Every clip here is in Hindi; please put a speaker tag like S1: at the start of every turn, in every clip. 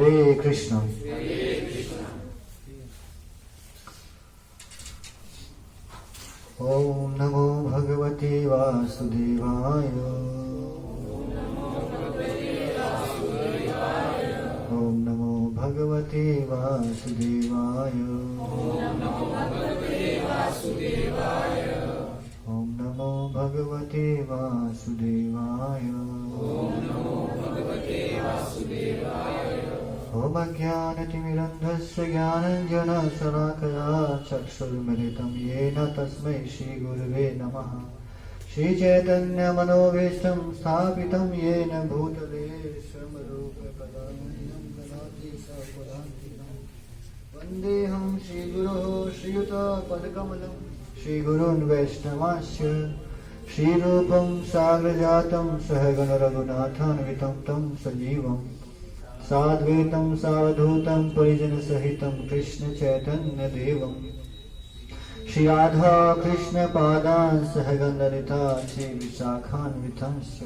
S1: हरे कृष्ण। ओम नमो भगवते वासुदेवाय। ओम नमो भगवते वासुदेवाय। ओम नमो भगवते वासुदेवाय। ओम अज्ञानतिमिरन्धस्य ज्ञानाञ्जनशलाकया चक्षुर्मिलितं येन तस्मै श्रीगुरुवे नमः। श्रीचैतन्यमनोभीष्टं स्थापितं येन भूतले स्वयंरूपकदा मह्यं ददाति स्वपदान्तिकं। वन्देऽहं श्रीगुरोः श्रीयुतपदकमलं श्रीगुरून् वैष्णवांश्च। श्रीरूपं साग्रजातं सहगण रघुनाथान्वितं तं सजीवम् साद्वैतं सावधूतं परिजनसहितं कृष्ण चैतन्य देवं। श्री राधा कृष्ण पादान् सहगण ललिता श्री विशाखान्वितंश्च।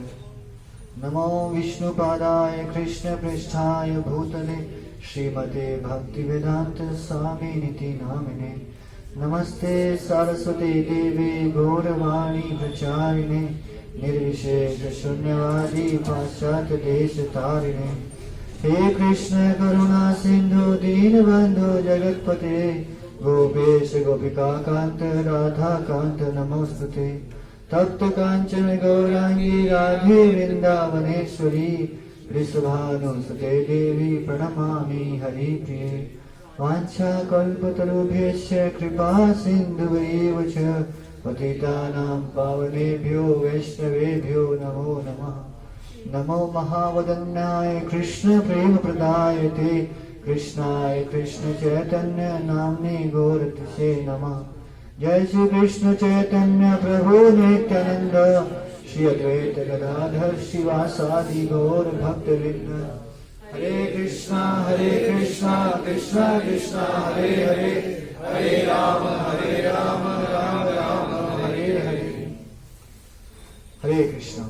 S1: नमो विष्णुपादाय कृष्ण पृष्ठाय भूतले श्रीमते भक्तिवेदांत स्वामिनिति नामिने। नमस्ते सरस्वती देवी गौरवाणी प्रचारिणे निर्विशेष शून्यवादी पाश्चात्य देश तारिणे। हे कृष्ण करुणा सिंधु दीनबंधु जगतपते गोपेश गोपिका कांत राधा कांत नमोस्तुते। तप्त कांचन गौरांगी राधे वृंदावनेश्वरी वृषभानुसुते देवी प्रणमामि हरिप्रिये। वाञ्छा कल्पतरुभ्यश्च कृपा सिन्धुवैव च पतितानां पावनेभ्यो वैष्णवेभ्यो नमो नमः। नमो महावदन्याय कृष्ण प्रेम प्रदायते कृष्णाय कृष्ण चैतन्य नाम्ने गौरतसे नमः। जय श्री कृष्ण चैतन्य प्रभु नित्यानंद श्री अद्वैत गदाधर शिवासादि गौर भक्तवृंद। हरे कृष्णा कृष्णा कृष्णा हरे हरे हरे राम राम राम हरे हरे। हरे कृष्णा।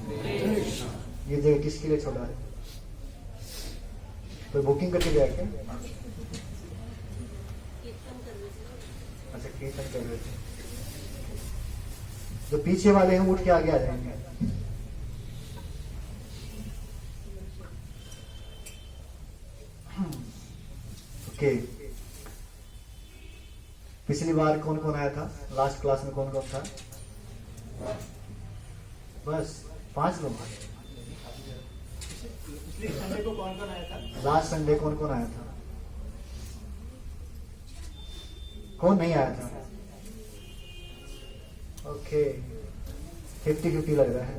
S1: ये जगह किसके लिए छोड़ा है? कोई बुकिंग करके गया क्या? अच्छा कीर्तन कर रहे थे। जो पीछे वाले हैं उठ के आगे आ जाएंगे। ओके, पिछली बार कौन कौन आया था? लास्ट क्लास में कौन कौन था? बस 5 लोग।
S2: संडे को कौन कौन आया था?
S1: लास्ट संडे कौन कौन आया था? कौन नहीं आया था? ओके, 50-50 लग रहा है।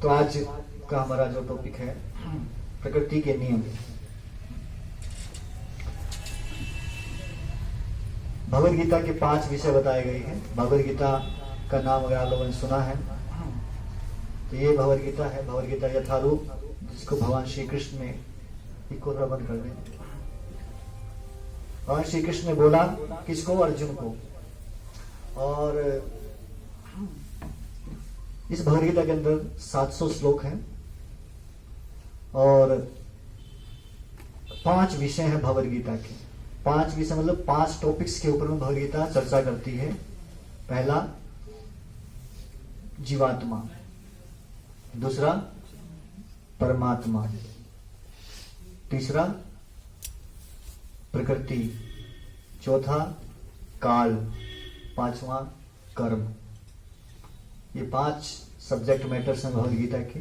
S1: तो आज का हमारा जो टॉपिक है प्रकृति के नियम। भगवद गीता के 5 विषय बताए गए हैं। भगवद गीता का नाम अगर आप लोगों ने सुना है तो ये भगवद गीता है। भगवद गीता यथारूप, जिसको भगवान श्री कृष्ण ने इको बंद कर दें। भगवान श्री कृष्ण ने बोला किसको? अर्जुन को। और इस भगवद गीता के अंदर 700 श्लोक हैं और 5 विषय हैं भगवद गीता के। 5 विषय मतलब 5 टॉपिक्स के ऊपर में भगवद गीता चर्चा करती है। पहला जीवात्मा, दूसरा परमात्मा, तीसरा प्रकृति, चौथा काल, 5वां कर्म। ये 5 सब्जेक्ट मैटर्स हैं भगवद गीता के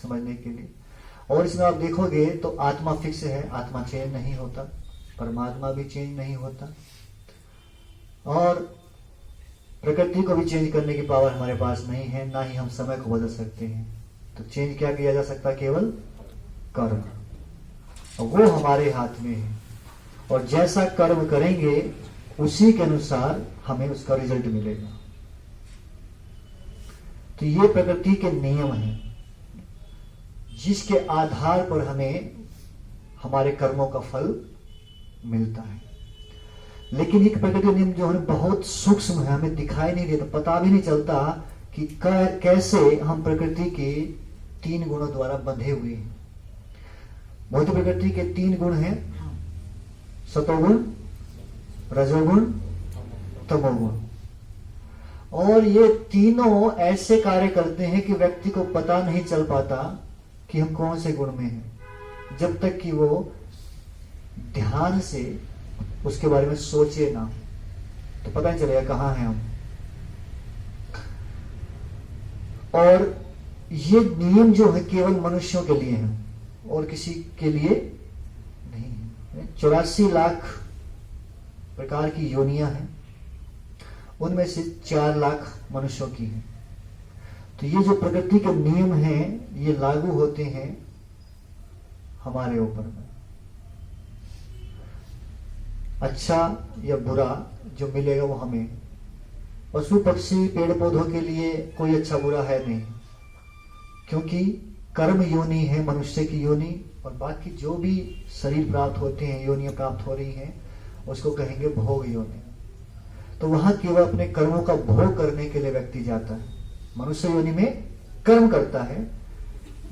S1: समझने के लिए। और इसमें आप देखोगे तो आत्मा फिक्स है, आत्मा चेंज नहीं होता, परमात्मा भी चेंज नहीं होता, और प्रकृति को भी चेंज करने की पावर हमारे पास नहीं है, ना ही हम समय को बदल सकते हैं। तो चेंज क्या किया जा सकता? केवल कर्म, और वो हमारे हाथ में है। और जैसा कर्म करेंगे उसी के अनुसार हमें उसका रिजल्ट मिलेगा। तो ये प्रकृति के नियम हैं जिसके आधार पर हमें हमारे कर्मों का फल मिलता है। लेकिन एक प्रकृति नियम जो है बहुत सूक्ष्म है, हमें दिखाई नहीं देता, पता भी नहीं चलता कि कैसे हम प्रकृति के 3 गुणों द्वारा बंधे हुए हैं। भौतिक प्रकृति के 3 गुण हैं, सतोगुण, रजोगुण, तमोगुण। और ये तीनों ऐसे कार्य करते हैं कि व्यक्ति को पता नहीं चल पाता कि हम कौन से गुण में हैं, जब तक कि वो ध्यान से उसके बारे में सोचे ना, तो पता नहीं चलेगा कहाँ हैं हम। और ये नियम जो है केवल मनुष्यों के लिए हैं और किसी के लिए नहीं है। 84 लाख प्रकार की योनियां हैं, उनमें से 4 लाख मनुष्यों की हैं। तो ये जो प्रकृति के नियम हैं ये लागू होते हैं हमारे ऊपर में। अच्छा या बुरा जो मिलेगा वो हमें। पशु पक्षी पेड़ पौधों के लिए कोई अच्छा बुरा है नहीं, क्योंकि कर्म योनि है मनुष्य की योनि, और बाकी जो भी शरीर प्राप्त होते हैं, योनियां प्राप्त हो रही हैं, उसको कहेंगे भोग योनि। तो वहां केवल अपने कर्मों का भोग करने के लिए व्यक्ति जाता है। मनुष्य योनि में कर्म करता है,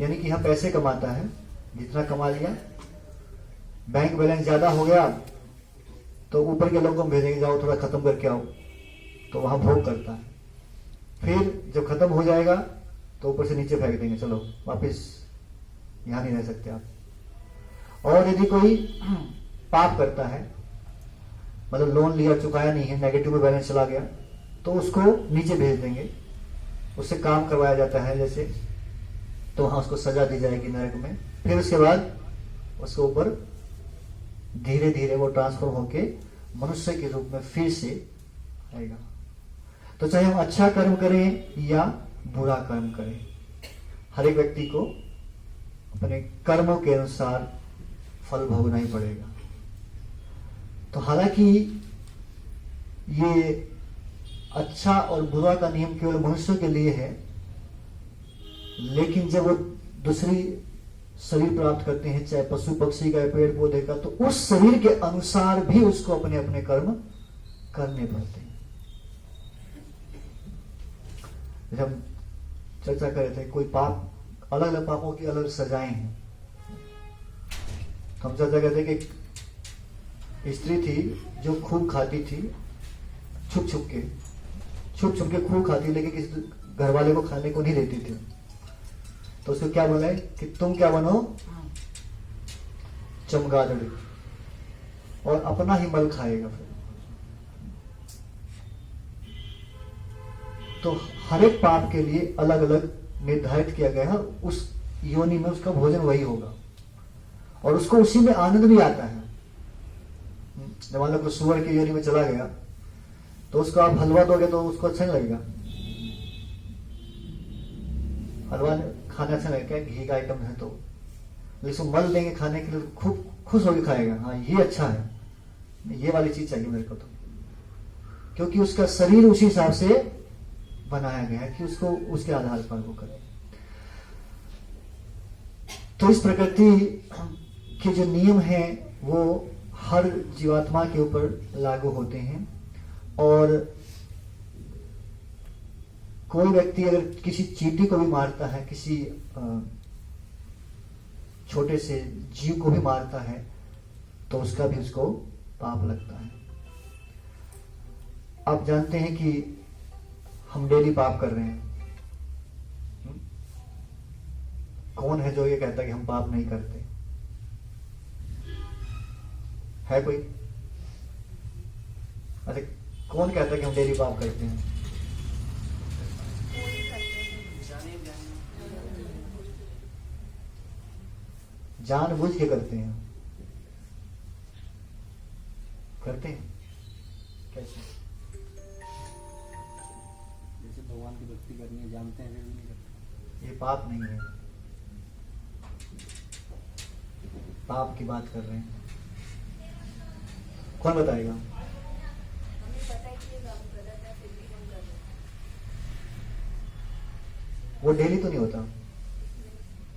S1: यानी कि यहाँ पैसे कमाता है, जितना कमा लिया, बैंक बैलेंस ज्यादा हो गया तो ऊपर के लोगों को भेजेंगे जाओ थोड़ा खत्म करके आओ, तो वहां भोग करता है। फिर जब खत्म हो जाएगा तो ऊपर से नीचे फेंक देंगे, चलो वापस यहां नहीं रह सकते आप। और यदि कोई पाप करता है, मतलब लोन लिया चुकाया नहीं है, नेगेटिव में बैलेंस चला गया, तो उसको नीचे भेज देंगे, उससे काम करवाया जाता है जैसे, तो वहां उसको सजा दी जाएगी नरक में। फिर उसके बाद उसको ऊपर धीरे धीरे वो ट्रांसफर होके मनुष्य के रूप में फिर से आएगा। तो चाहे हम अच्छा कर्म करें या बुरा कर्म करें, हर एक व्यक्ति को अपने कर्मों के अनुसार फल भोगना ही पड़ेगा। तो हालांकि ये अच्छा और बुरा का नियम केवल मनुष्यों के लिए है, लेकिन जब वो दूसरी शरीर प्राप्त करते हैं, चाहे पशु पक्षी का, पेड़ पौधे का, तो उस शरीर के अनुसार भी उसको अपने अपने कर्म करने पड़ते हैं। जब हम चर्चा कर रहे थे, कोई पाप, अलग अलग पापों की अलग सजाएं हैं। हम चर्चा करते कि एक स्त्री थी जो खूब खाती थी, छुप छुप के खूब खाती, लेकिन किसी घर वाले को खाने को नहीं देती थी। तो उसको क्या बोला है कि तुम क्या बनो, चमगादड़, और अपना ही मल खाएगा। फिर तो हर एक पाप के लिए अलग अलग निर्धारित किया गया है, उस योनि में उसका भोजन वही होगा और उसको उसी में आनंद भी आता है। जब मान लो कोई सुअर की योनि में चला गया तो उसको आप हलवा दोगे तो उसको अच्छा नहीं लगेगा, हलवा खाना अच्छा लगेगा, घी का आइटम है तो, लेकिन मल देंगे खाने के लिए तो खूब खुश होकर खाएगा, हाँ ये अच्छा है, ये वाली चीज चाहिए मेरे को, तो क्योंकि उसका शरीर उसी हिसाब से बनाया गया है कि उसको उसके आधार पर वो करे। तो इस प्रकृति के जो नियम हैं वो हर जीवात्मा के ऊपर लागू होते हैं, और कोई व्यक्ति अगर किसी चींटी को भी मारता है, किसी छोटे से जीव को भी मारता है, तो उसका भी उसको पाप लगता है। आप जानते हैं कि हम डेली पाप कर रहे हैं। कौन है जो ये कहता है कि हम पाप नहीं करते? है कोई? अच्छा, कौन कहता है कि हम डेली पाप करते हैं? जानबूझ के करते हैं। करते हैं कैसे?
S3: जैसे भगवान की भक्ति करनी है, जानते हैं फिर भी नहीं करते।
S1: ये पाप नहीं है, पाप की बात कर रहे हैं। कौन बताएगा? वो डेली तो नहीं होता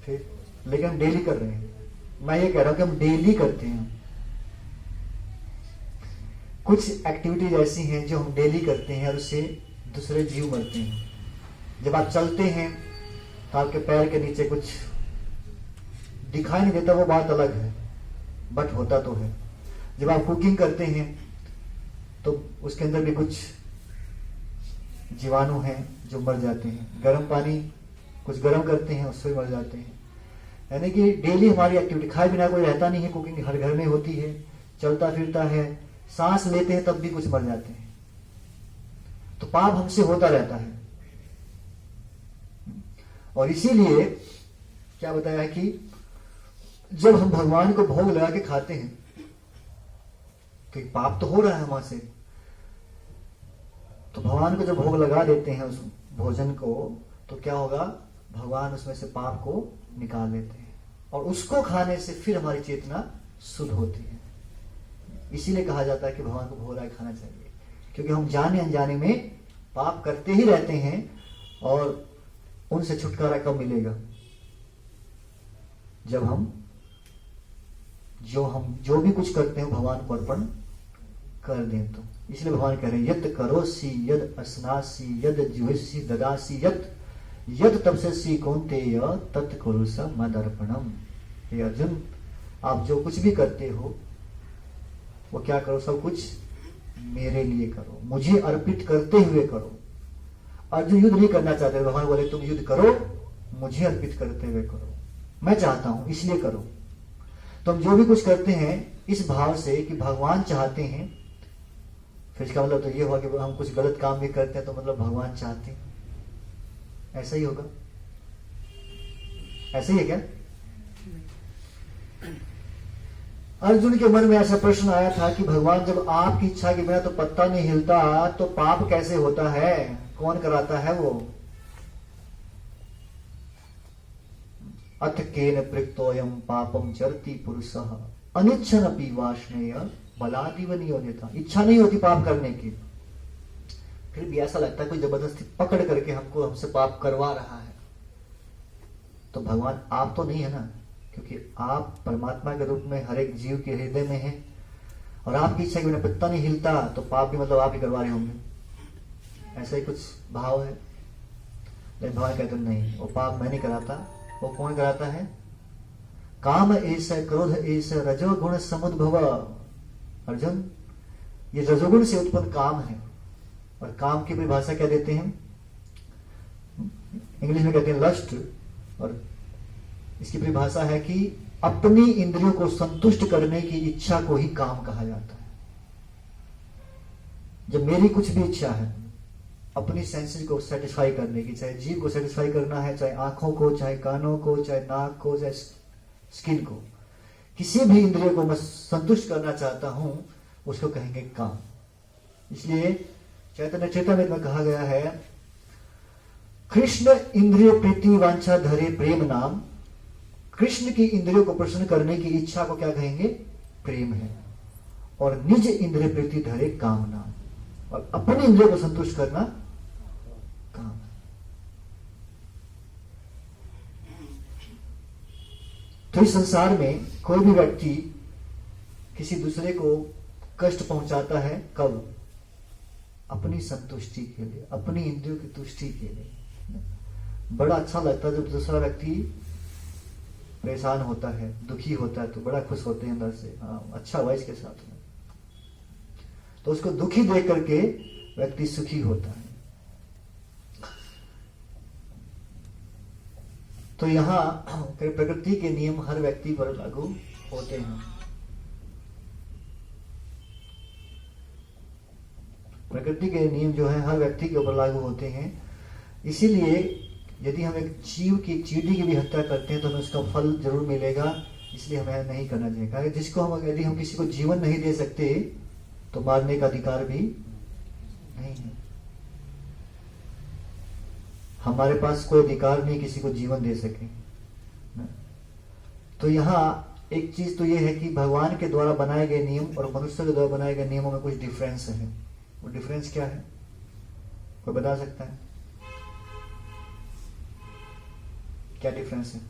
S1: फिर, लेकिन हम डेली कर रहे हैं। मैं ये कह रहा हूं कि हम डेली करते हैं। कुछ एक्टिविटीज ऐसी हैं जो हम डेली करते हैं और उससे दूसरे जीव मरते हैं। जब आप चलते हैं तो आपके पैर के नीचे कुछ दिखाई नहीं देता, वो बात अलग है, बट होता तो है। जब आप कुकिंग करते हैं तो उसके अंदर भी कुछ जीवाणु हैं जो मर जाते हैं। गर्म पानी कुछ गर्म करते हैं, उससे मर जाते हैं। यानी कि डेली हमारी एक्टिविटी, खाए बिना कोई रहता नहीं है, कुकिंग हर घर में होती है, चलता फिरता है, सांस लेते हैं तब भी कुछ मर जाते हैं। तो पाप हमसे होता रहता है। और इसीलिए क्या बताया है कि जब हम भगवान को भोग लगा के खाते हैं तो एक पाप तो हो रहा है हमारे से, तो भगवान को जब भोग लगा देते हैं उस भोजन को, तो क्या होगा, भगवान उसमें से पाप को निकाल लेते हैं और उसको खाने से फिर हमारी चेतना शुद्ध होती है। इसीलिए कहा जाता है कि भगवान को भोग लगा के खाना चाहिए, क्योंकि हम जाने अनजाने में पाप करते ही रहते हैं और उनसे छुटकारा कब मिलेगा, जब हम जो भी कुछ करते हैं भगवान को अर्पण कर दें। तो इसलिए भगवान कह रहे हैं, यत करोसि यद अस्नासि यद जुहिषि ददासि यत तपस्वी कौन्तेय तत् कुरु स मदर्पणम। हे अर्जुन, आप जो कुछ भी करते हो वो क्या करो, सब कुछ मेरे लिए करो, मुझे अर्पित करते हुए करो। अर्जुन युद्ध नहीं करना चाहते, भगवान बोले तुम युद्ध करो, मुझे अर्पित करते हुए करो, मैं चाहता हूं इसलिए करो। तो हम जो भी कुछ करते हैं इस भाव से कि भगवान चाहते हैं, फिर इसका मतलब तो ये हुआ कि हम कुछ गलत काम भी करते हैं तो मतलब भगवान चाहते हैं, ऐसा ही होगा, ऐसा ही है क्या? अर्जुन के मन में ऐसा प्रश्न आया था कि भगवान जब आपकी इच्छा के बिना तो पत्ता नहीं हिलता तो पाप कैसे होता है, कौन कराता है वो? अथ केन पृक्तोयम पापम चरति पुरुषः अनिच्छनपि वाष्णेय बलादिव नियोजिता। इच्छा नहीं होती पाप करने की, फिर भी ऐसा लगता है कोई जबरदस्ती पकड़ करके हमसे पाप करवा रहा है। तो भगवान आप तो नहीं है ना, क्योंकि आप परमात्मा के रूप में हर एक जीव के हृदय में हैं और आपकी इच्छा के बिना पत्ता नहीं हिलता तो पाप भी मतलब आप ही करवा रहे होंगे, ऐसा ही कुछ भाव है। लेकिन भगवान कहते नहीं, वो पाप मैं नहीं कराता, वो कौन कराता है? काम एस क्रोध एस रजोगुण समुद्भव। अर्जुन, ये रजोगुण से उत्पन्न काम है, और काम की परिभाषा क्या देते हैं? इंग्लिश में कहते हैं लस्ट, और इसकी परिभाषा है कि अपनी इंद्रियों को संतुष्ट करने की इच्छा को ही काम कहा जाता है। जब मेरी कुछ भी इच्छा है अपनी सेंसेस को सेटिस्फाई करने की, चाहे जीभ को सेटिस्फाई करना है, चाहे आंखों को, चाहे कानों को, चाहे नाक को, चाहे स्किन को, किसी भी इंद्रियों को मैं संतुष्ट करना चाहता हूं, उसको कहेंगे काम। इसलिए चैतन्य चेतावनी में कहा गया है, कृष्ण इंद्रिय प्रीति वांछा धरे प्रेम नाम। कृष्ण की इंद्रियों को प्रसन्न करने की इच्छा को क्या कहेंगे? प्रेम है। और निज इंद्रिय प्रीति धरे काम नाम, और अपने इंद्रियों को संतुष्ट करना काम। तो इस संसार में कोई भी व्यक्ति किसी दूसरे को कष्ट पहुंचाता है, कब? अपनी संतुष्टि के लिए, अपनी इंद्रियों की तुष्टि के लिए। बड़ा अच्छा लगता है जब दूसरा व्यक्ति परेशान होता है, दुखी होता है, तो बड़ा खुश होते हैं अंदर से, हाँ अच्छा हुआ इसके साथ में। तो उसको दुखी देख करके व्यक्ति सुखी होता है। तो यहां प्रकृति के नियम हर व्यक्ति पर लागू होते हैं। प्रकृति के नियम जो है हर व्यक्ति के ऊपर लागू होते हैं। इसीलिए यदि हम एक जीव की, चींटी की भी हत्या करते हैं तो हमें उसका फल जरूर मिलेगा, इसलिए हमें नहीं करना चाहिए। कारण जिसको हम, यदि हम किसी को जीवन नहीं दे सकते तो मारने का अधिकार भी नहीं है। हमारे पास कोई अधिकार नहीं किसी को जीवन दे सके। तो यहाँ एक चीज तो यह है कि भगवान के द्वारा बनाए गए नियम और मनुष्य के द्वारा बनाए गए नियमों में कुछ डिफरेंस है। वो डिफरेंस क्या है, कोई बता सकता है? क्या डिफरेंस है?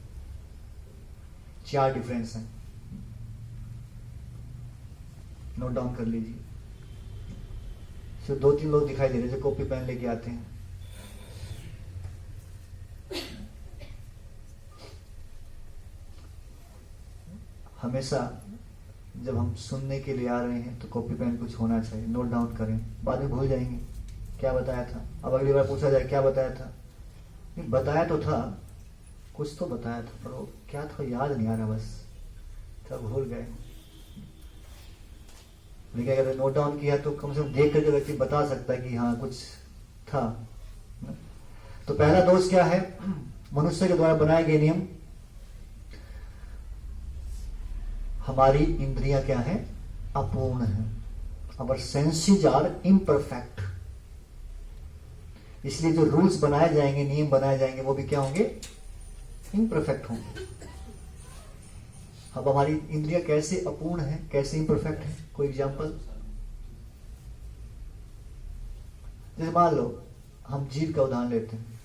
S1: 4 डिफरेंस है, नोट डाउन कर लीजिए। सिर्फ 2-3 लोग दिखाई दे रहे हैं जो कॉपी पेन लेके आते हैं। हमेशा जब हम सुनने के लिए आ रहे हैं तो कॉपी पेन कुछ होना चाहिए, नोट डाउन करें, बाद में भूल जाएंगे क्या बताया था। अब अगली बार पूछा जाए क्या बताया था, नहीं बताया तो था, कुछ तो बताया था, पर वो क्या था याद नहीं आ रहा, बस तब भूल गए। लेकिन अगर नोट डाउन किया तो कम से कम देख करके व्यक्ति बता सकता है कि हाँ कुछ था। तो पहला दोष क्या है, मनुष्य के द्वारा बनाए गए नियम, हमारी इंद्रियां क्या है, अपूर्ण है। अवर सेंसेस आर इम्परफेक्ट, इसलिए जो रूल्स बनाए जाएंगे, नियम बनाए जाएंगे, वो भी क्या होंगे, इम्परफेक्ट होंगे। अब हमारी इंद्रियां कैसे अपूर्ण है, कैसे इम्परफेक्ट है, कोई एग्जांपल। जैसे मान लो हम जीभ का उदाहरण लेते हैं।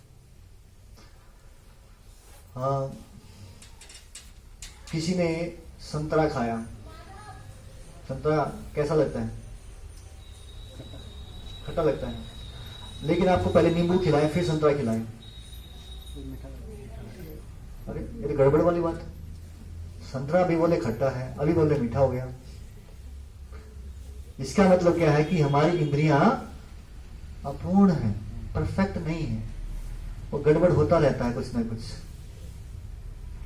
S1: हाँ, किसी ने संतरा खाया, संतरा कैसा लगता है, खट्टा लगता है, लेकिन आपको पहले नींबू खिलाए फिर संतरा खिलाए, अरे ये तो गड़बड़ वाली बात है। संतरा अभी बोले खट्टा है, अभी बोले मीठा हो गया। इसका मतलब क्या है कि हमारी इंद्रियां अपूर्ण है, परफेक्ट नहीं है, वो गड़बड़ होता रहता है कुछ ना कुछ।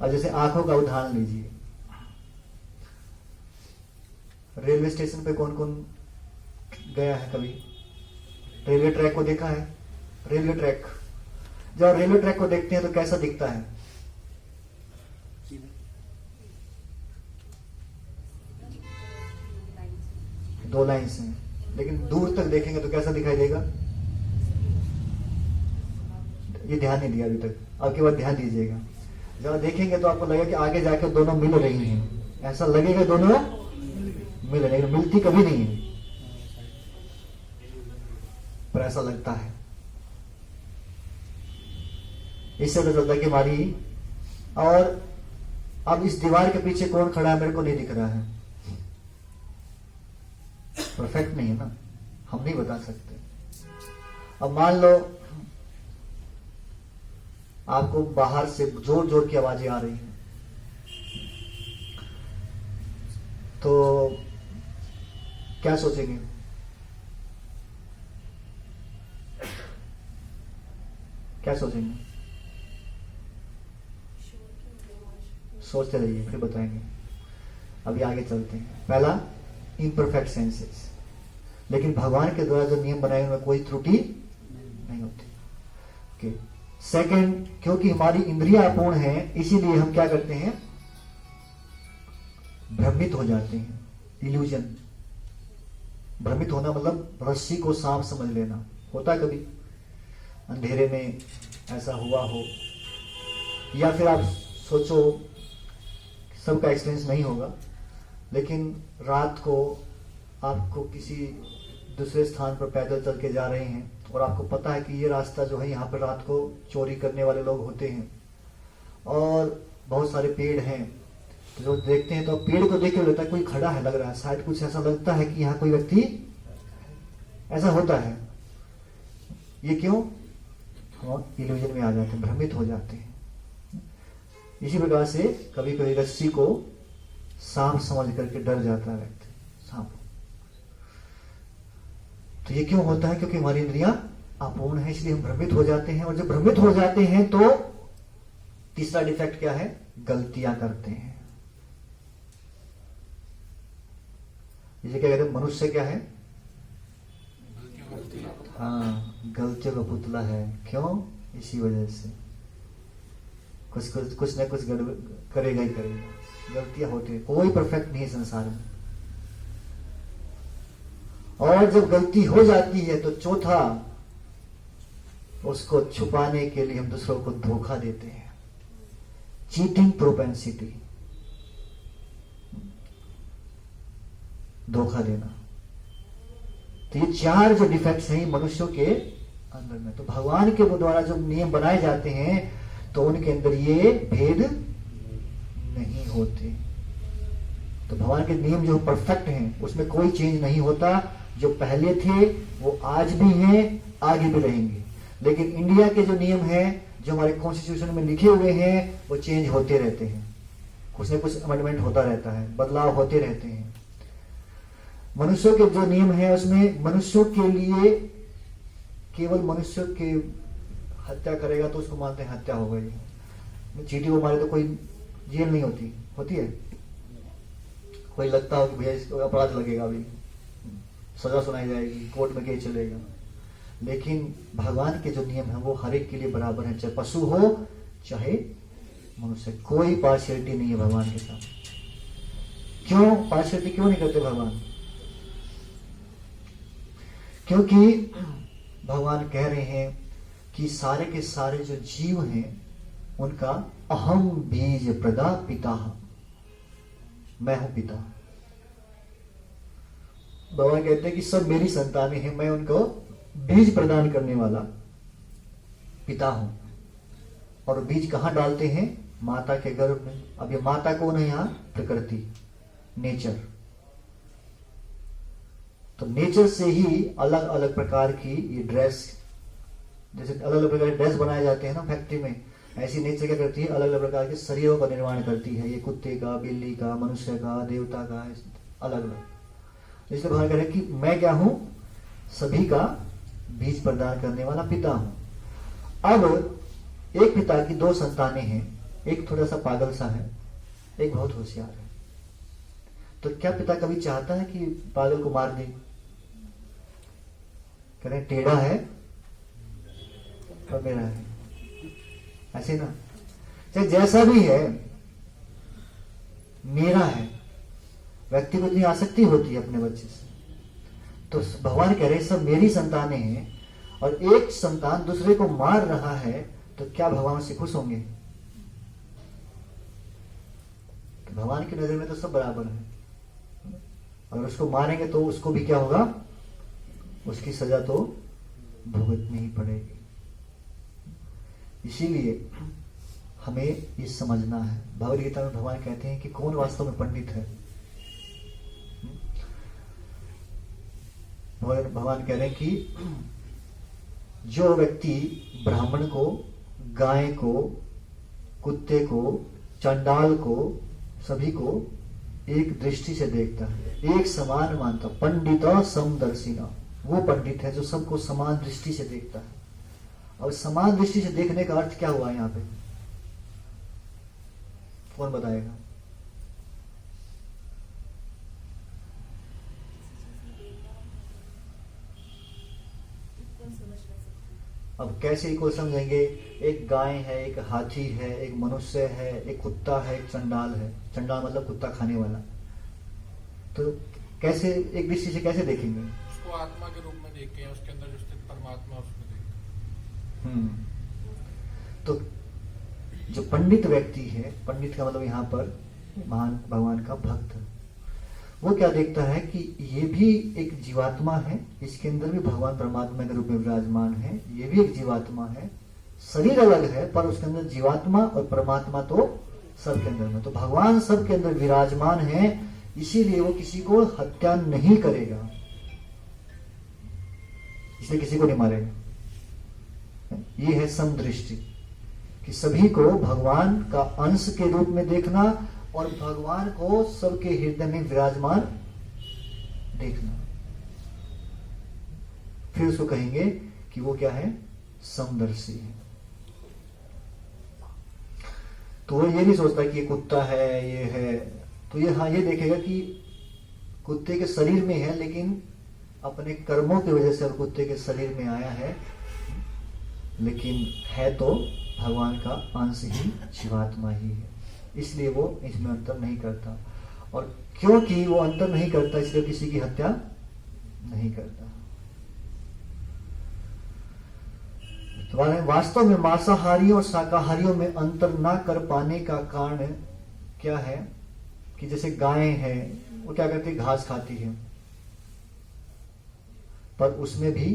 S1: अब जैसे आंखों का उदाहरण लीजिए, रेलवे स्टेशन पे कौन कौन गया है कभी, रेलवे ट्रैक को देखा है। रेलवे ट्रैक, जब रेलवे ट्रैक को देखते हैं तो कैसा दिखता है, दो लाइन से, लेकिन दूर तक देखेंगे तो कैसा दिखाई देगा, ये ध्यान नहीं दिया अभी तक, अब के बाद ध्यान दीजिएगा। जब देखेंगे तो आपको लगेगा कि आगे जाकर दोनों मिल रही हैं, ऐसा लगेगा दोनों मिल रही, लेकिन मिलती कभी नहीं है, पर ऐसा लगता है। इससे पता चलता है कि हमारी, और अब इस दीवार के पीछे कौन खड़ा है मेरे को नहीं दिख रहा है, परफेक्ट नहीं है ना, हम नहीं बता सकते। अब मान लो आपको बाहर से जोर जोर की आवाजें आ रही हैं, तो क्या सोचेंगे, क्या सोचेंगे, सोचते रहिए फिर बताएंगे। अभी आगे चलते हैं। पहला इम्परफेक्ट सेंसेस, लेकिन भगवान के द्वारा जो नियम बनाए उनमें कोई त्रुटि नहीं होती। ओके, सेकंड, क्योंकि हमारी इंद्रियां अपूर्ण हैं, इसीलिए हम क्या करते हैं, भ्रमित हो जाते हैं, इल्यूजन। भ्रमित होना मतलब रस्सी को सांप समझ लेना। होता है कभी अंधेरे में ऐसा हुआ हो, या फिर आप सोचो, सबका एक्सपीरियंस नहीं होगा, लेकिन रात को आपको किसी दूसरे स्थान पर पैदल चल के जा रहे हैं और आपको पता है कि ये रास्ता जो है यहाँ पर रात को चोरी करने वाले लोग होते हैं, और बहुत सारे पेड़ हैं, तो जो देखते हैं तो पेड़ को देख के लगता है कोई खड़ा है, लग रहा है शायद कुछ ऐसा लगता है कि यहाँ कोई व्यक्ति, ऐसा होता है। ये क्यों, हम इल्यूजन में आ जाते हैं, भ्रमित हो जाते हैं। इसी प्रकार से कभी कभी रस्सी को सांप समझ करके डर जाता है व्यक्ति, सांप। तो ये क्यों होता है, क्योंकि हमारी इंद्रियां अपूर्ण है, इसलिए हम भ्रमित हो जाते हैं। और जब भ्रमित हो जाते हैं तो तीसरा डिफेक्ट क्या है, गलतियां करते हैं। इसे क्या कहते हैं, मनुष्य क्या है, हाँ, गलतियों का पुतला है। क्यों, इसी वजह से कुछ ना कुछ गड़बड़ करेगा ही करेगा, गलतियां होती है, कोई परफेक्ट नहीं है संसार में। और जब गलती हो जाती है तो चौथा, उसको छुपाने के लिए हम दूसरों को धोखा देते हैं, चीटिंग प्रोपेंसिटी, धोखा देना। तो ये चार जो डिफेक्ट्स हैं मनुष्यों के अंदर में, तो भगवान के द्वारा जो नियम बनाए जाते हैं तो उनके अंदर ये भेद नहीं होते। तो भगवान के नियम जो परफेक्ट हैं उसमें कोई चेंज नहीं होता, जो पहले थे वो आज भी हैं, आगे भी रहेंगे। लेकिन इंडिया के जो नियम हैं, जो हमारे कॉन्स्टिट्यूशन में लिखे हुए हैं, वो चेंज होते रहते हैं, कुछ न कुछ अमेंडमेंट होता रहता है, बदलाव होते रहते हैं। मनुष्यों के जो नियम है उसमें मनुष्यों के लिए केवल मनुष्य के हत्या करेगा तो उसको मानते हैं हत्या हो गई। चींटी को मारे तो कोई जेल नहीं होती, होती है? कोई लगता हो कि भैया इसको अपराध लगेगा, अभी सजा सुनाई जाएगी, कोर्ट में केस चलेगा। लेकिन भगवान के जो नियम है वो हर एक के लिए बराबर है, चाहे पशु हो चाहे मनुष्य, कोई पार्शियलिटी नहीं है भगवान के साथ। क्यों पार्शियलिटी क्यों नहीं करते भगवान? क्योंकि भगवान कह रहे हैं कि सारे के सारे जो जीव हैं उनका अहम बीज प्रदा पिता, मैं हूं पिता। भगवान कहते हैं कि सब मेरी संतानें हैं, मैं उनको बीज प्रदान करने वाला पिता हूं। और बीज कहां डालते हैं? माता के गर्भ में। अब ये माता कौन है यहाँ? प्रकृति, नेचर। तो नेचर से ही अलग अलग प्रकार की ये ड्रेस, जैसे अलग अलग प्रकार के ड्रेस बनाए जाते हैं ना फैक्ट्री में, ऐसी नेचर क्या करती है? अलग अलग प्रकार के शरीरों का निर्माण करती है। ये कुत्ते का, बिल्ली का, मनुष्य का, देवता का, अलग अलग। इसलिए भगवान कह रहे हैं कि मैं क्या हूं? सभी का बीज प्रदान करने वाला पिता हूं। अब एक पिता की दो संतानें हैं, एक थोड़ा सा पागल सा है, एक बहुत होशियार है। तो क्या पिता कभी चाहता है कि पागल को मार दे? कह रहे टेढ़ा है और मेरा है, ऐसे ना, चाहे जैसा भी है मेरा है। व्यक्ति को इतनी आसक्ति होती है अपने बच्चे से। तो भगवान कह रहे सब मेरी संतानें हैं, और एक संतान दूसरे को मार रहा है तो क्या भगवान से खुश होंगे? तो भगवान की नजर में तो सब बराबर है। अगर उसको मारेंगे तो उसको भी क्या होगा? उसकी सजा तो भुगतनी ही पड़ेगी। इसीलिए हमें ये समझना है। भगवद गीता में भगवान कहते हैं कि कौन वास्तव में पंडित है। भगवान कह रहे हैं कि जो व्यक्ति ब्राह्मण को, गाय को, कुत्ते को, चंडाल को, सभी को एक दृष्टि से देखता है, एक समान मानता, पंडिता समदर्शिना, वो पंडित है जो सबको समान दृष्टि से देखता है। अब समान दृष्टि से देखने का अर्थ क्या हुआ यहां पे? कौन बताएगा? अब कैसे इको समझेंगे? एक गाय है, एक हाथी है, एक मनुष्य है, एक कुत्ता है, एक चंडाल है। चंडाल मतलब कुत्ता खाने वाला। तो कैसे एक दृष्टि से कैसे देखेंगे?
S4: उसको आत्मा के रूप में देखें, उसके अंदर जो स्थित परमात्मा उसको देखें।
S1: तो जो पंडित व्यक्ति है, पंडित का मतलब यहाँ पर महान भगवान का भक्त, वो क्या देखता है कि ये भी एक जीवात्मा है, इसके अंदर भी भगवान परमात्मा के रूप में विराजमान है, ये भी एक जीवात्मा है, शरीर अलग है पर उसके अंदर जीवात्मा और परमात्मा तो सबके अंदर में। तो भगवान सबके अंदर विराजमान है, इसीलिए वो किसी को हत्या नहीं करेगा, इसलिए किसी को नहीं मारेगा। ये है समदृष्टि, कि सभी को भगवान का अंश के रूप में देखना और भगवान को सबके हृदय में विराजमान देखना। फिर उसको कहेंगे कि वो क्या है? समदर्शी है। तो वो ये नहीं सोचता कि ये कुत्ता है, ये है, तो ये हाँ ये देखेगा कि कुत्ते के शरीर में है, लेकिन अपने कर्मों की वजह से अब कुत्ते के शरीर में आया है, लेकिन है तो भगवान का अंश ही, जीवात्मा ही है। इसलिए वो इसमें अंतर नहीं करता, और क्योंकि वो अंतर नहीं करता इसलिए किसी की हत्या नहीं करता। तो वास्तव में मांसाहारियों और शाकाहारियों में अंतर ना कर पाने का कारण क्या है? कि जैसे गाय है, वो क्या करती है? घास खाती है, पर उसमें भी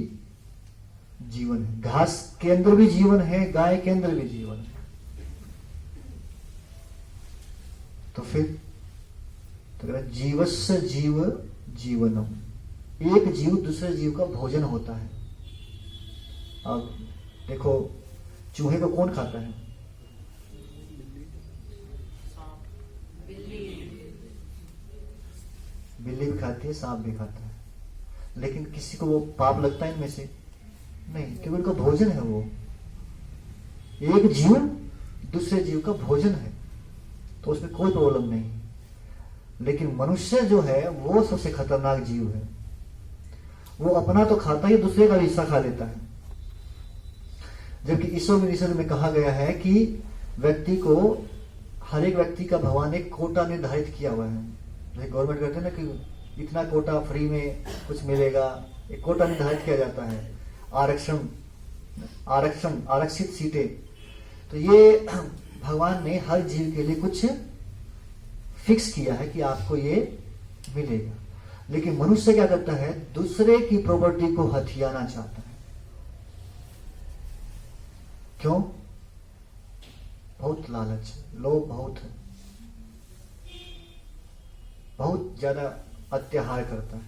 S1: जीवन है। घास के अंदर भी जीवन है, गाय के अंदर भी जीवन है। तो फिर तो जीवस्य जीव जीवनम, एक जीव दूसरे जीव का भोजन होता है। अब देखो, चूहे को कौन खाता है? खाती है, सांप भी खाता है, लेकिन किसी को वो पाप लगता है इनमें से? नहीं, क्योंकि उनका भोजन है वो। एक जीव दूसरे जीव का भोजन है, तो उसमें कोई प्रॉब्लम नहीं। लेकिन मनुष्य जो है वो सबसे खतरनाक जीव है। वो अपना तो खाता ही, दूसरे का भी हिस्सा खा लेता है। जबकि ईश्वर में कहा गया है कि व्यक्ति को, हर एक व्यक्ति का भगवान ने कोटा निर्धारित किया हुआ है। जैसे गवर्नमेंट कहते हैं ना कि इतना कोटा फ्री में कुछ मिलेगा, एक कोटा निर्धारित किया जाता है। आरक्षित सीटें, तो ये भगवान ने हर जीव के लिए कुछ फिक्स किया है कि आपको ये मिलेगा। लेकिन मनुष्य क्या करता है? दूसरे की प्रॉपर्टी को हथियाना चाहता है। क्यों? बहुत लालच, लोभ बहुत है, बहुत ज्यादा अत्याचार करता है।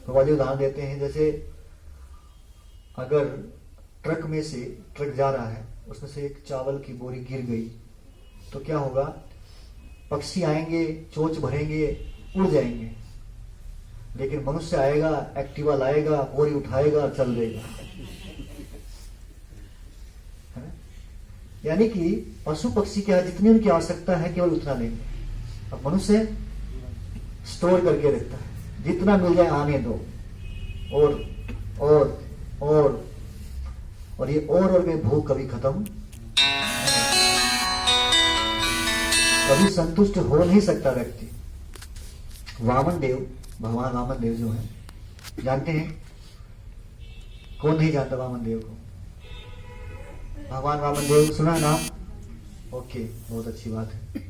S1: तो वाली उदाहरण देते हैं, जैसे अगर ट्रक में से, ट्रक जा रहा है, उसमें से एक चावल की बोरी गिर गई, तो क्या होगा? पक्षी आएंगे, चोंच भरेंगे, उड़ जाएंगे। लेकिन मनुष्य आएगा, एक्टिवा लाएगा, बोरी उठाएगा और चल देगा। यानी कि पशु पक्षी क्या, जितनी उनकी आवश्यकता है केवल उतना लेंगे। अब मनुष्य स्टोर करके रखता है, जितना मिल जाए आने दो, और और और और ये और में भूख कभी खत्म, कभी संतुष्ट हो नहीं सकता व्यक्ति। वामन देव, भगवान वामन देव जो है, जानते हैं? कौन नहीं जानता वामन देव को? भगवान वामन देव सुना नाम? ओके, बहुत अच्छी बात है।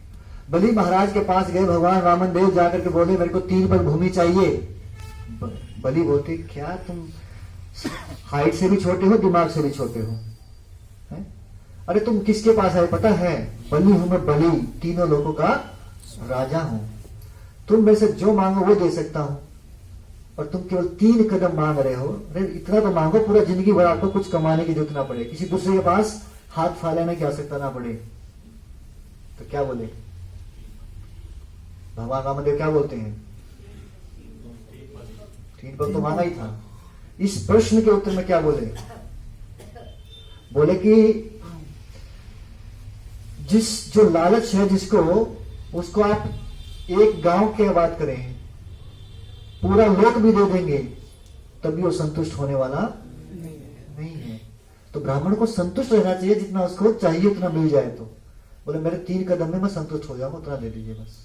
S1: बलि महाराज के पास गए भगवान वामन देव, जाकर के बोले मेरे को 3 पग भूमि चाहिए। बलि बोलते क्या तुम हाइट से भी छोटे हो, दिमाग से भी छोटे हो, है? अरे तुम किसके पास आए पता है? बलि हूं मैं, बलि, तीनों लोगों का राजा हूं। तुम मेरे से जो मांगो वो दे सकता हूं, और तुम केवल 3 कदम मांग रहे हो। अरे इतना तो मांगो, पूरा जिंदगी भर आपको कुछ कमाने की जरूरत ना पड़े, किसी दूसरे के पास हाथ फैलाने की आवश्यकता ना पड़े। तो क्या बोले भगवान वामदेव? क्या बोलते हैं? 3 पग तो मांगा ही था। इस प्रश्न के उत्तर में क्या बोले? बोले कि जो लालच है जिसको, उसको आप एक गांव की बात करें, पूरा लोक भी दे देंगे, तभी वो संतुष्ट होने वाला नहीं है। तो ब्राह्मण को संतुष्ट रहना चाहिए, जितना उसको चाहिए उतना मिल जाए। तो बोले मेरे 3 कदम में मैं संतुष्ट हो जाऊंगा, उतना दे दीजिए बस।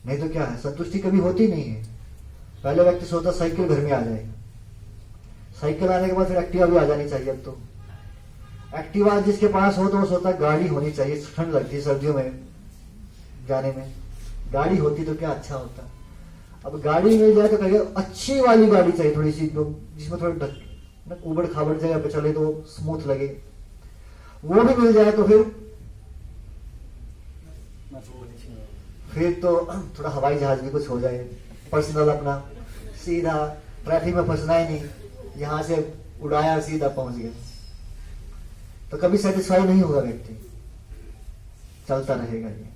S1: नहीं तो क्या है, संतुष्टि कभी होती नहीं है। पहले व्यक्ति सोचता साइकिल घर में आ जाएगा, साइकिल आने के बाद फिर एक्टिवा भी आ जानी चाहिए। अब तो एक्टिवा जिसके पास हो तो वो सोचता गाड़ी होनी चाहिए, ठंड लगती है सर्दियों में जाने में, गाड़ी होती तो क्या अच्छा होता। अब गाड़ी मिल जाए तो कहेगा अच्छी वाली गाड़ी चाहिए, थोड़ी सी जिसमें थोड़ा उबड़ खाबड़ जगह पे चले तो स्मूथ लगे। वो भी मिल जाए तो फिर तो थोड़ा हवाई जहाज भी कुछ हो जाए, पर्सनल अपना, सीधा ट्रैफिक में फंसना ही नहीं, यहां से उड़ाया सीधा पहुंच गया। तो कभी सेटिस्फाई नहीं होगा व्यक्ति, चलता रहेगा ये।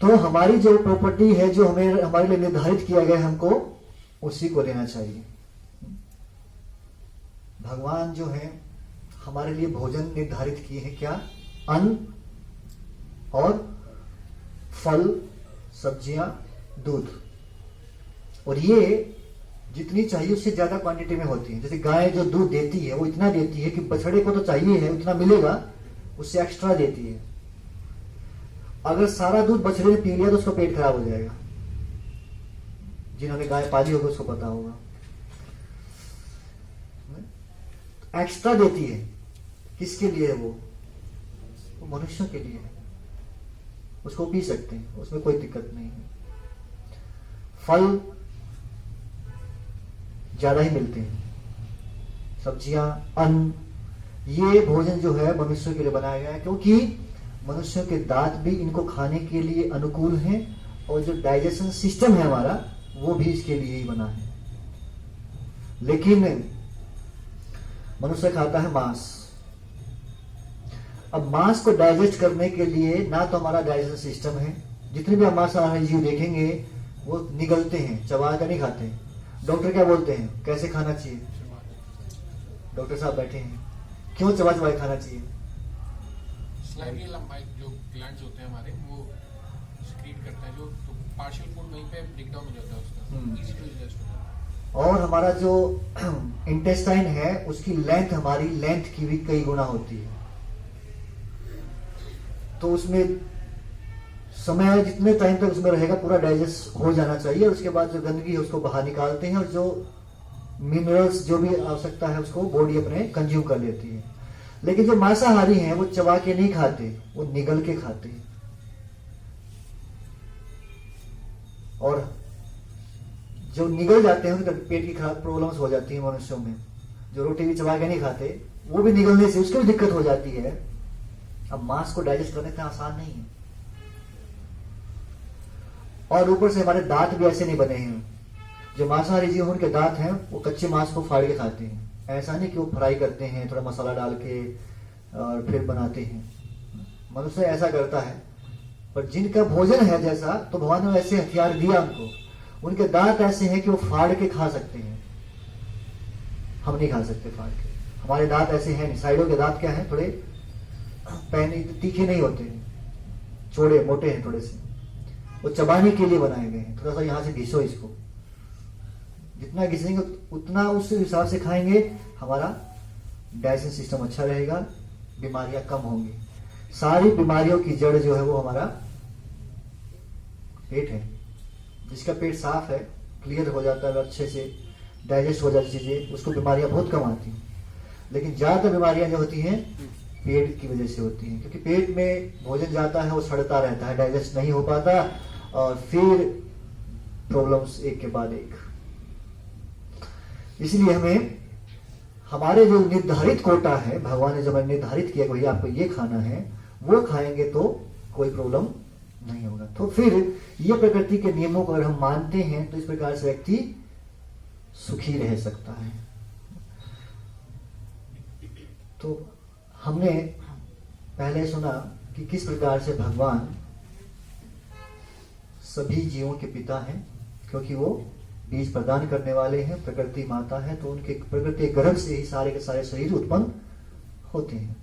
S1: तो हमारी जो प्रॉपर्टी है, जो हमारे लिए निर्धारित किया गया, हमको उसी को लेना चाहिए। भगवान जो है हमारे लिए भोजन निर्धारित किए हैं, क्या? अन्न और फल, सब्जियां, दूध। और ये जितनी चाहिए उससे ज्यादा क्वांटिटी में होती है। जैसे गाय जो दूध देती है वो इतना देती है कि बछड़े को तो चाहिए है उतना मिलेगा, उससे एक्स्ट्रा देती है। अगर सारा दूध बछड़े ने पी लिया तो उसका पेट खराब हो जाएगा। जिन्होंने गाय पाली होगा उसको पता होगा। एक्स्ट्रा देती है, किसके लिए है वो मनुष्यों के लिए है। उसको पी सकते हैं, उसमें कोई दिक्कत नहीं है। फल ज्यादा ही मिलते हैं, सब्जियां, अन्न, ये भोजन जो है मनुष्यों के लिए बनाया गया है, क्योंकि मनुष्यों के दांत भी इनको खाने के लिए अनुकूल हैं, और जो डाइजेशन सिस्टम है हमारा वो भी इसके लिए ही बना है। लेकिन मनुष्य खाता है मांस। अब मांस को डाइजेस्ट करने के लिए ना तो हमारा डाइजेशन सिस्टम है, जितने भी आप मांसाहारी जीव देखेंगे वो निगलते हैं, चबा कर नहीं खाते। डॉक्टर क्या बोलते हैं कैसे खाना चाहिए? डॉक्टर साहब बैठे हैं, क्यों चबा चबा के खाना चाहिए?
S4: स्लाइडली लंबाई जो ग्लैंड्स होते हैं हमारे वो सिक्रीट करते हैं, जो तो पार्शियल फूड वहीं पे ब्रेक डाउन हो जाता है उसका, इजी टू डाइजेस्ट हो जाता है।
S1: और हमारा जो इंटेस्टाइन है उसकी लेंथ हमारी लेंथ की भी कई गुना होती है, तो उसमें समय जितने टाइम तक उसमें रहेगा पूरा डाइजेस्ट हो जाना चाहिए। उसके बाद जो गंदगी है उसको बाहर निकालते हैं और जो मिनरल्स जो भी आवश्यकता है उसको बॉडी अपने कंज्यूम कर लेती है। लेकिन जो मांसाहारी हैं वो चबा के नहीं खाते, वो निगल के खाते हैं। और जो निगल जाते हैं उनके पेट की खराब प्रॉब्लम्स हो जाती है मनुष्यों में। जो रोटी भी चबा के नहीं खाते वो भी निगलने से उसको भी दिक्कत हो जाती है। अब मांस को डाइजेस्ट करने इतना आसान नहीं है। और ऊपर से हमारे दांत भी ऐसे नहीं बने हैं। जो मांसाहारी जीव उनके दांत हैं वो कच्चे मांस को फाड़ के खाते हैं, ऐसा नहीं कि वो फ्राई करते हैं थोड़ा मसाला डाल के और फिर बनाते हैं। मनुष्य ऐसा करता है, पर जिनका भोजन है जैसा तो भगवान ने ऐसे हथियार दिया उनको। उनके दांत ऐसे हैं कि वो फाड़ के खा सकते हैं, हम नहीं खा सकते फाड़ के। हमारे दांत ऐसे हैं नहीं। साइडों के दांत क्या है, थोड़े पैने तीखे नहीं होते हैं, चौड़े मोटे हैं थोड़े से, वो चबाने के लिए बनाए गए हैं। थोड़ा सा यहां से घिसो इसको, जितना घिसेंगे उतना उस हिसाब से खाएंगे, हमारा डाइजेशन सिस्टम अच्छा रहेगा, बीमारियां कम होंगी। सारी बीमारियों की जड़ जो है वो हमारा पेट है। जिसका पेट साफ है, क्लियर हो जाता है, अच्छे से डाइजेस्ट हो जाती चीजें, उसको बीमारियां बहुत कम आती हैं। लेकिन ज्यादातर बीमारियां जो होती हैं पेट की वजह से होती हैं, क्योंकि पेट में भोजन जाता है वो सड़ता रहता है, डाइजेस्ट नहीं हो पाता और फिर प्रॉब्लम्स एक के बाद एक। इसलिए हमें हमारे जो निर्धारित कोटा है, भगवान ने जो हमें निर्धारित किया कि भैया आपको ये खाना है, वो खाएंगे तो कोई प्रॉब्लम नहीं होगा। तो फिर ये प्रकृति के नियमों को अगर हम मानते हैं तो इस प्रकार से व्यक्ति सुखी रह सकता है। तो हमने पहले सुना कि किस प्रकार से भगवान सभी जीवों के पिता हैं, क्योंकि वो बीज प्रदान करने वाले हैं, प्रकृति माता है, तो उनके प्रकृति गर्भ से ही सारे के सारे शरीर उत्पन्न होते हैं।